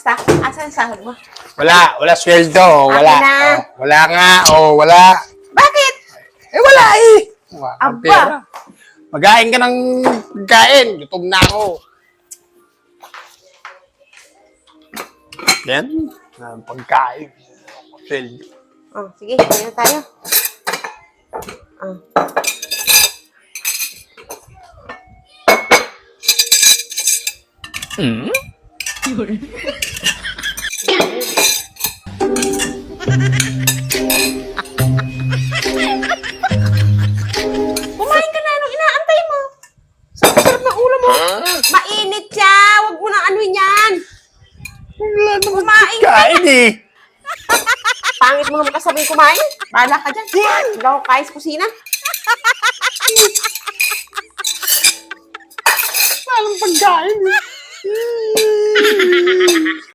Kamusta? Asan ang sahod mo? Wala sweldo. Wala. Akin na. Wala nga. Wala. Bakit? Wala eh. Aba. Magain ka ng pagkain. Gutom na ako. Yan. Pagkain. Sweldo. Oh, sige, kaya na tayo. Oh. Kumain ka na, anong inaantay mo? Sarap ng ulo mo. Mainit siya, huwag mo nang anuhin yan. Wala naman Kumain ka pagkain eh. Pangit mo naman kasabing kumain. Bahala ka dyan. Hindi ako kaya sa kusina. Walang pagkain eh.